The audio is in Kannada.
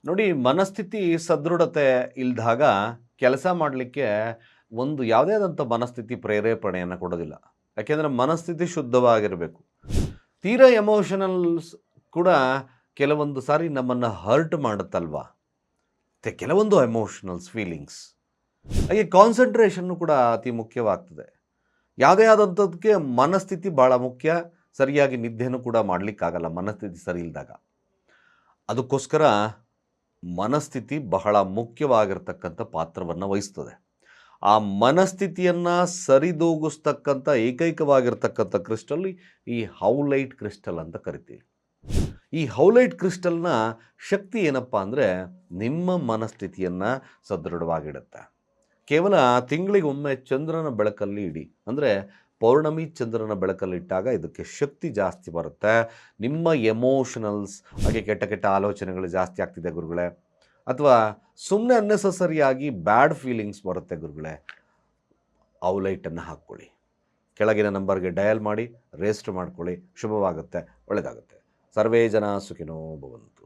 ನೋಡಿ, ಮನಸ್ಥಿತಿ ಸದೃಢತೆ ಇಲ್ದಾಗ ಕೆಲಸ ಮಾಡಲಿಕ್ಕೆ ಒಂದು ಯಾವುದೇ ಆದಂಥ ಮನಸ್ಥಿತಿ ಪ್ರೇರೇಪಣೆಯನ್ನು ಕೊಡೋದಿಲ್ಲ. ಯಾಕೆಂದರೆ ಮನಸ್ಥಿತಿ ಶುದ್ಧವಾಗಿರಬೇಕು. ತೀರಾ ಎಮೋಷನಲ್ಸ್ ಕೂಡ ಕೆಲವೊಂದು ಸಾರಿ ನಮ್ಮನ್ನು ಹರ್ಟ್ ಮಾಡುತ್ತಲ್ವಾ. ಮತ್ತು ಕೆಲವೊಂದು ಎಮೋಷನಲ್ಸ್ ಫೀಲಿಂಗ್ಸ್ ಹಾಗೆ ಕಾನ್ಸಂಟ್ರೇಷನ್ನು ಕೂಡ ಅತಿ ಮುಖ್ಯವಾಗ್ತದೆ. ಯಾವುದೇ ಆದಂಥದ್ದಕ್ಕೆ ಮನಸ್ಥಿತಿ ಭಾಳ ಮುಖ್ಯ. ಸರಿಯಾಗಿ ನಿದ್ದೆನೂ ಕೂಡ ಮಾಡಲಿಕ್ಕಾಗಲ್ಲ ಮನಸ್ಥಿತಿ ಸರಿ ಇಲ್ದಾಗ. ಅದಕ್ಕೋಸ್ಕರ ಮನಸ್ಥಿತಿ ಬಹಳ ಮುಖ್ಯವಾಗಿರ್ತಕ್ಕಂಥ ಪಾತ್ರವನ್ನು ವಹಿಸ್ತದೆ. ಆ ಮನಸ್ಥಿತಿಯನ್ನು ಸರಿದೂಗಿಸ್ತಕ್ಕಂಥ ಏಕೈಕವಾಗಿರ್ತಕ್ಕಂಥ ಕ್ರಿಸ್ಟಲ್ ಈ ಹೌಲೈಟ್ ಕ್ರಿಸ್ಟಲ್ ಅಂತ ಕರಿತೀವಿ. ಈ ಹೌಲೈಟ್ ಕ್ರಿಸ್ಟಲ್ನ ಶಕ್ತಿ ಏನಪ್ಪ ಅಂದರೆ ನಿಮ್ಮ ಮನಸ್ಥಿತಿಯನ್ನು ಸದೃಢವಾಗಿಡುತ್ತೆ. ಕೇವಲ ತಿಂಗಳಿಗೊಮ್ಮೆ ಚಂದ್ರನ ಬೆಳಕಲ್ಲಿ ಇಡಿ, ಅಂದರೆ ಪೌರ್ಣಮಿ ಚಂದ್ರನ ಬೆಳಕಲ್ಲಿಟ್ಟಾಗ ಇದಕ್ಕೆ ಶಕ್ತಿ ಜಾಸ್ತಿ ಬರುತ್ತೆ. ನಿಮ್ಮ ಎಮೋಷನಲ್ಸ್ ಹಾಗೆ ಕೆಟ್ಟ ಕೆಟ್ಟ ಆಲೋಚನೆಗಳು ಜಾಸ್ತಿ ಆಗ್ತಿದೆ ಗುರುಗಳೇ, ಅಥವಾ ಸುಮ್ಮನೆ ಅನ್ನೆಸಸರಿಯಾಗಿ ಬ್ಯಾಡ್ ಫೀಲಿಂಗ್ಸ್ ಬರುತ್ತೆ ಗುರುಗಳೇ, ಔಲೈಟನ್ನು ಹಾಕ್ಕೊಳ್ಳಿ. ಕೆಳಗಿನ ನಂಬರ್ಗೆ ಡಯಲ್ ಮಾಡಿ ರಿಜಿಸ್ಟರ್ ಮಾಡ್ಕೊಳ್ಳಿ. ಶುಭವಾಗುತ್ತೆ, ಒಳ್ಳೆಯದಾಗುತ್ತೆ. ಸರ್ವೇ ಜನ ಸುಖಿನೋ ಭವಂತು.